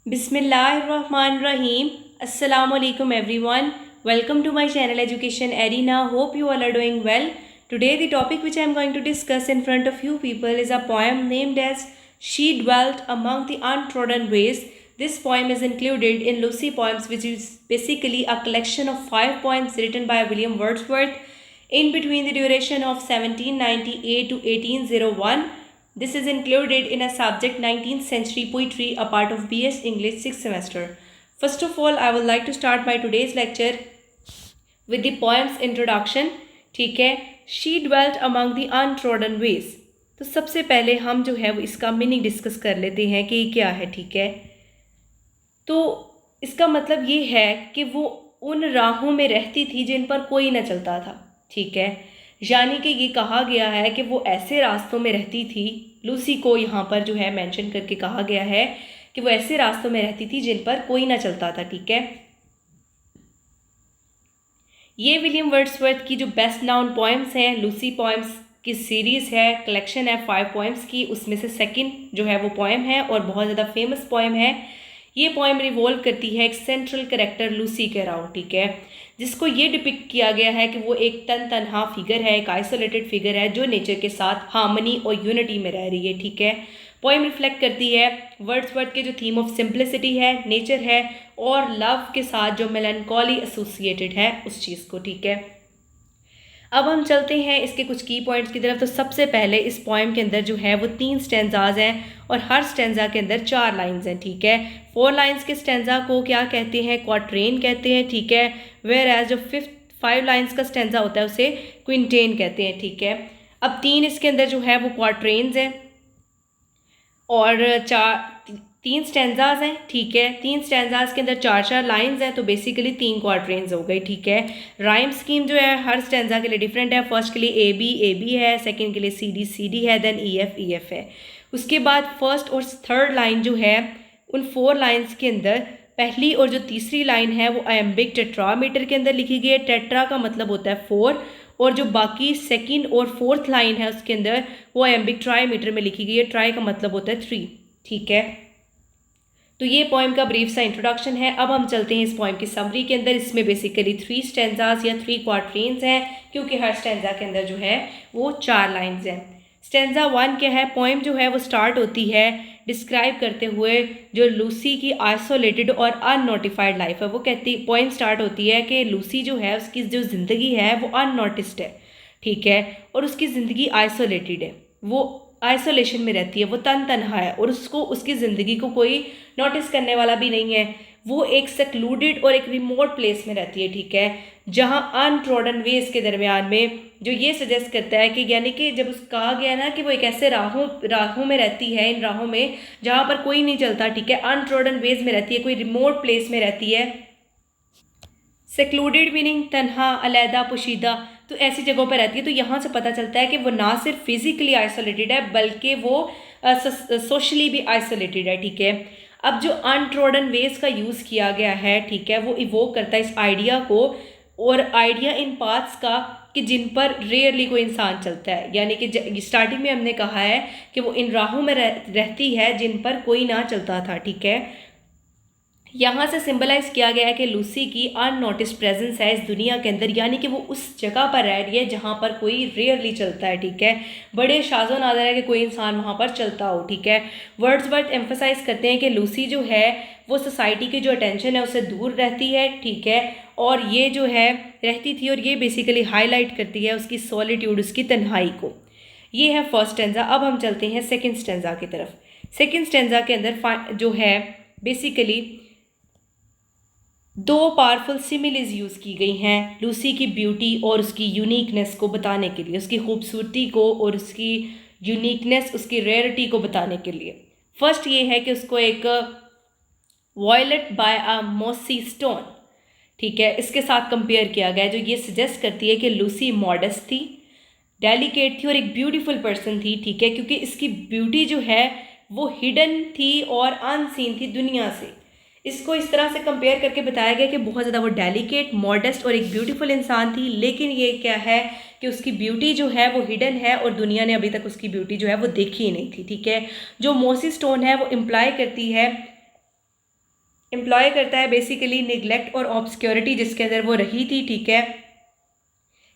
Bismillahirrahmanirrahim. Assalamu alaikum everyone. Welcome to my channel Education Arena. Hope you all are doing well. Today the topic which I am going to discuss in front of you people is a poem named as She Dwelt Among the Untrodden Ways. This poem is included in Lucy Poems, which is basically a collection of 5 poems written by William Wordsworth in between the duration of 1798 to 1801. This is included in a subject 19th century poetry, a part of BS English 6th semester. First of all, I would like to start my today's lecture with the poem's introduction. ठीक है, She dwelt among the untrodden ways. तो सबसे पहले हम जो है वो इसका मीनिंग डिस्कस कर लेते हैं कि क्या है. ठीक है, तो इसका मतलब ये है कि वो उन राहों में रहती थी जिन पर कोई न चलता था. ठीक है, यानी कि ये कहा गया है कि वो ऐसे रास्तों में रहती थी. लूसी को यहाँ पर जो है मेंशन करके कहा गया है कि वो ऐसे रास्तों में रहती थी जिन पर कोई ना चलता था. ठीक है, ये विलियम वर्ड्सवर्थ की जो बेस्ट नाउन पोएम्स हैं, लूसी पोएम्स की सीरीज़ है, कलेक्शन है 5 पोएम्स की. उसमें से सेकंड जो है वो पोएम है और बहुत ज़्यादा फेमस पोएम है. ये पोएम रिवॉल्व करती है एक सेंट्रल कैरेक्टर लूसी के अराउंड. ठीक है, जिसको ये डिपिक्ट किया गया है कि वो एक तनहा फिगर है, एक आइसोलेटेड फिगर है जो नेचर के साथ हार्मनी और यूनिटी में रह रही है. ठीक है, पोएम रिफ्लेक्ट करती है वर्ड्सवर्थ के जो थीम ऑफ सिंप्लिसिटी है, नेचर है और लव के साथ जो मेलनकॉली एसोसिएटेड है उस चीज़ को. ठीक है, अब हम चलते हैं इसके कुछ की पॉइंट्स की तरफ. तो सबसे पहले इस पोएम के अंदर जो है वो 3 स्टेंजाज हैं और हर स्टेंजा के अंदर 4 लाइंस हैं. ठीक है, 4 लाइंस के स्टेंजा को क्या कहते हैं? क्वाट्रेन कहते हैं. ठीक है, वेयर एज जो 5 लाइंस का स्टेंजा होता है उसे क्विंटेन कहते हैं. ठीक है, अब 3 इसके अंदर जो है वो क्वाट्रेन्स हैं और 3 स्टेंजाज हैं. ठीक है, 3 स्टेंजाज के अंदर 4 लाइंस हैं, तो बेसिकली 3 क्वाट्रेन्स हो गई. ठीक है, राइम स्कीम जो है हर स्टेंजा के लिए डिफरेंट है. फर्स्ट के लिए ए बी है, सेकंड के लिए सी डी है, देन ई एफ है. उसके बाद फर्स्ट और थर्ड लाइन जो है उन 4 लाइंस के अंदर पहली और जो तीसरी लाइन है वो आयम्बिक टेट्रामीटर के अंदर लिखी गई है. टेट्रा का मतलब होता है 4 और जो बाकी सेकंड और फोर्थ लाइन है उसके अंदर वो आयम्बिक ट्राईमीटर में लिखी गई है. ट्राई का मतलब होता है 3. ठीक है, तो ये पोएम का ब्रीफ सा इंट्रोडक्शन है. अब हम चलते हैं इस पोएम की समरी के अंदर. इसमें बेसिकली 3 स्टेंजास या 3 क्वाट्रेन्स हैं क्योंकि हर स्टेंजा के अंदर जो है वो 4 लाइंस हैं. स्टेंजा 1 क्या है? पोएम जो है वो स्टार्ट होती है डिस्क्राइब करते हुए जो लूसी की आइसोलेटेड और अननोटिफाइड लाइफ है. वो कहती पोएम स्टार्ट होती है कि लूसी जो है उसकी जो ज़िंदगी है वो अननोटिस्ड है. ठीक है, और उसकी ज़िंदगी आइसोलेटेड है, वो आइसोलेशन में रहती है, वो तनहा है और उसको उसकी ज़िंदगी को कोई नोटिस करने वाला भी नहीं है. वो एक सेक्लूडेड और एक रिमोट प्लेस में रहती है. ठीक है, जहाँ अनट्रोडन वेज के दरमियान में जो ये सजेस्ट करता है कि यानी कि जब उस कहा गया ना कि वो एक ऐसे राहों में रहती है, इन राहों में जहाँ पर कोई नहीं चलता. ठीक है, अनट्रोडन वेज में रहती है, कोई रिमोट प्लेस में रहती है. सेक्लूडेड मीनिंग तन्हा, अलहदा, पोशीदा, तो ऐसी जगहों पर रहती है. तो यहाँ से पता चलता है कि वो ना सिर्फ फिजिकली आइसोलेटेड है बल्कि वो सोशली भी आइसोलेटेड है. ठीक है, अब जो अनट्रोडन वेज का यूज़ किया गया है, ठीक है, वो इवोक करता है इस आइडिया को और आइडिया इन पाथ्स का कि जिन पर रेयरली कोई इंसान चलता है. यानी कि स्टार्टिंग में हमने कहा है कि वो इन राहों में रहती है जिन पर कोई ना चलता था. ठीक है, यहाँ से सिंबलाइज किया गया है कि लूसी की अननोटिस्ड प्रेजेंस है इस दुनिया के अंदर, यानी कि वो उस जगह पर रह रही है जहाँ पर कोई रेयरली चलता है. ठीक है, बड़े शाज़ो नादर है कि कोई इंसान वहाँ पर चलता हो. ठीक है, वर्ड्सवर्थ एम्फसाइज करते हैं कि लूसी जो है वो सोसाइटी की जो अटेंशन है उससे दूर रहती है. ठीक है, और ये जो है रहती थी और ये बेसिकली हाईलाइट करती है उसकी सॉलिट्यूड, उसकी तन्हाई को. ये है फर्स्ट स्टेंजा. अब हम चलते हैं सेकेंड स्टेंजा की तरफ. सेकेंड स्टेंजा के अंदर जो है बेसिकली 2 पावरफुल सिमिलीज यूज़ की गई हैं लूसी की ब्यूटी और उसकी यूनिकनेस को बताने के लिए, उसकी खूबसूरती को और उसकी यूनिकनेस, उसकी रेयरिटी को बताने के लिए. फर्स्ट ये है कि उसको एक वॉयलेट बाय अ मॉसी स्टोन, ठीक है, इसके साथ कंपेयर किया गया जो ये सजेस्ट करती है कि लूसी मॉडेस्ट थी, डेलिकेट थी और एक ब्यूटीफुल पर्सन थी. ठीक है, क्योंकि इसकी ब्यूटी जो है वो हिडन थी और अनसीन थी दुनिया से. इसको इस तरह से कंपेयर करके बताया गया कि बहुत ज़्यादा वो डेलिकेट, मॉडेस्ट और एक ब्यूटीफुल इंसान थी, लेकिन ये क्या है कि उसकी ब्यूटी जो है वो हिडन है और दुनिया ने अभी तक उसकी ब्यूटी जो है वो देखी ही नहीं थी. ठीक है, जो मोसी स्टोन है वो इम्प्लाई करती है एम्प्लॉय करता है बेसिकली निगलेक्ट और ऑब्सक्योरिटी जिसके अंदर वो रही थी, ठीक है।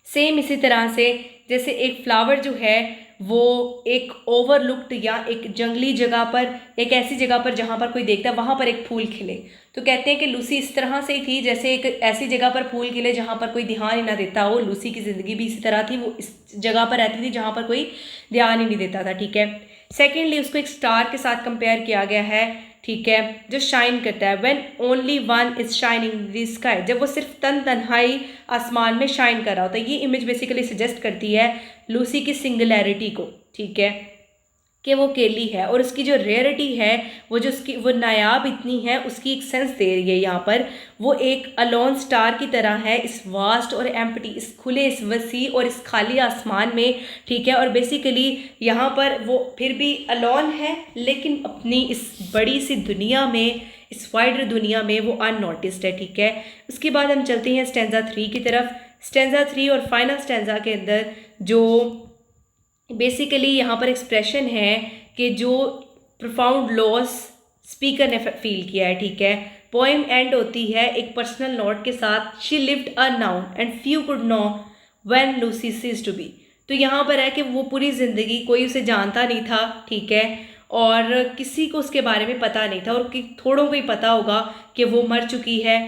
सेम इसी तरह से जैसे एक फ्लावर जो है वो एक ओवरलुक्ड या एक जंगली जगह पर, एक ऐसी जगह पर जहाँ पर कोई देखता है वहाँ पर एक फूल खिले, तो कहते हैं कि लूसी इस तरह से ही थी जैसे एक ऐसी जगह पर फूल खिले जहाँ पर कोई ध्यान ही ना देता हो। लूसी की ज़िंदगी भी इसी तरह थी, वो इस जगह पर रहती थी जहाँ पर कोई ध्यान ही नहीं देता था, ठीक है। सेकेंडली उसको एक स्टार के साथ कंपेयर किया गया है, ठीक है, जो शाइन करता है। When only one is shining the sky, जब वो सिर्फ तन्हाई आसमान में शाइन कर रहा होता है। ये इमेज बेसिकली सजेस्ट करती है लूसी की सिंगुलैरिटी को, ठीक है, कि वो अकेली है और उसकी जो रेयरिटी है, वो जो उसकी वो नायाब इतनी है, उसकी एक सेंस दे रही है यहाँ पर। वो एक अलोन स्टार की तरह है इस वास्ट और एम्प्टी, इस खुले, इस वसी और इस खाली आसमान में, ठीक है। और बेसिकली यहाँ पर वो फिर भी अलोन है, लेकिन अपनी इस बड़ी सी दुनिया में, इस वाइडर दुनिया में वो अननोटिस्ड है, ठीक है। उसके बाद हम चलते हैं स्टेंजा 3 की तरफ। स्टेंजा 3 और फाइनल स्टेंजा के अंदर जो बेसिकली यहाँ पर एक्सप्रेशन है कि जो प्रोफाउंड लॉस स्पीकर ने फील किया है, ठीक है। पोएम एंड होती है एक पर्सनल नोट के साथ, she lived unknown and few could know when Lucy ceased to be. तो यहाँ पर है कि वो पूरी ज़िंदगी कोई उसे जानता नहीं था, ठीक है, और किसी को उसके बारे में पता नहीं था, और थोड़ों को ही पता होगा कि वो मर चुकी है।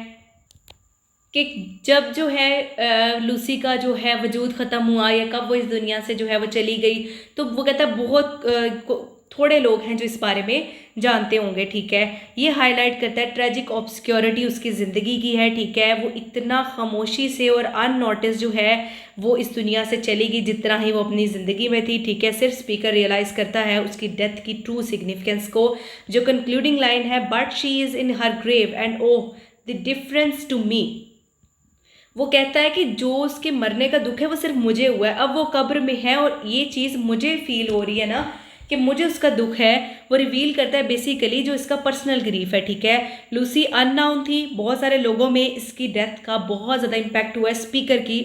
कि जब जो है लूसी का जो है वजूद ख़त्म हुआ या कब वो इस दुनिया से जो है वो चली गई, तो वो कहता है बहुत थोड़े लोग हैं जो इस बारे में जानते होंगे, ठीक है। ये हाईलाइट करता है ट्रेजिक ऑब्सक्योरिटी उसकी ज़िंदगी की है, ठीक है। वो इतना खामोशी से और अननोटिस जो है वो इस दुनिया से चली गई जितना ही वो अपनी ज़िंदगी में थी, ठीक है। सिर्फ स्पीकर रियलाइज़ करता है उसकी डेथ की ट्रू सिग्निफिकेंस को। जो कंक्लूडिंग लाइन है, but she is in her grave and oh the difference to me. वो कहता है कि जो उसके मरने का दुख है वो सिर्फ मुझे हुआ है, अब वो कब्र में है और ये चीज़ मुझे फील हो रही है ना कि मुझे उसका दुख है। वो रिवील करता है बेसिकली जो इसका पर्सनल ग्रीफ है, ठीक है। लूसी अननाउन थी, बहुत सारे लोगों में इसकी डेथ का बहुत ज़्यादा इम्पैक्ट हुआ है स्पीकर की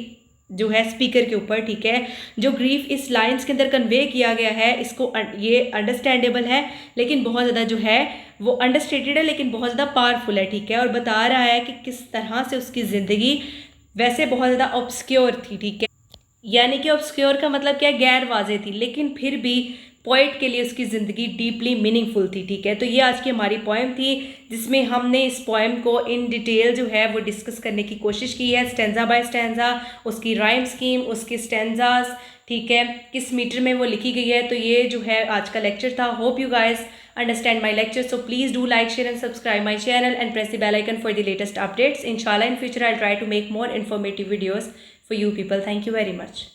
जो है स्पीकर के ऊपर, ठीक है। जो ग्रीफ इस लाइंस के अंदर कन्वे किया गया है इसको ये अंडरस्टैंडेबल है, लेकिन बहुत ज़्यादा जो है वो अंडरस्टेटेड है, लेकिन बहुत ज़्यादा पावरफुल है, ठीक है। और बता रहा है कि किस तरह से उसकी ज़िंदगी वैसे बहुत ज़्यादा ऑब्सक्योर थी, ठीक है। यानी कि ऑब्सक्योर का मतलब क्या, गैर वाज़ेह थी, लेकिन फिर भी पोइट के लिए उसकी ज़िंदगी डीपली मीनिंगफुल थी, ठीक है। तो ये आज की हमारी पोएम थी जिसमें हमने इस पोएम को इन डिटेल जो है वो डिस्कस करने की कोशिश की है, स्टेंजा बाय स्टेंजा, उसकी राइम स्कीम, उसकी स्टेंजास, ठीक है, किस मीटर में वो लिखी गई है। तो ये जो है आज का लेक्चर था। Hope you guys understand my lecture, so please do like, share and subscribe my channel and press the bell icon for the latest updates. Inshallah in future I'll try to make more informative videos for you people. Thank you very much.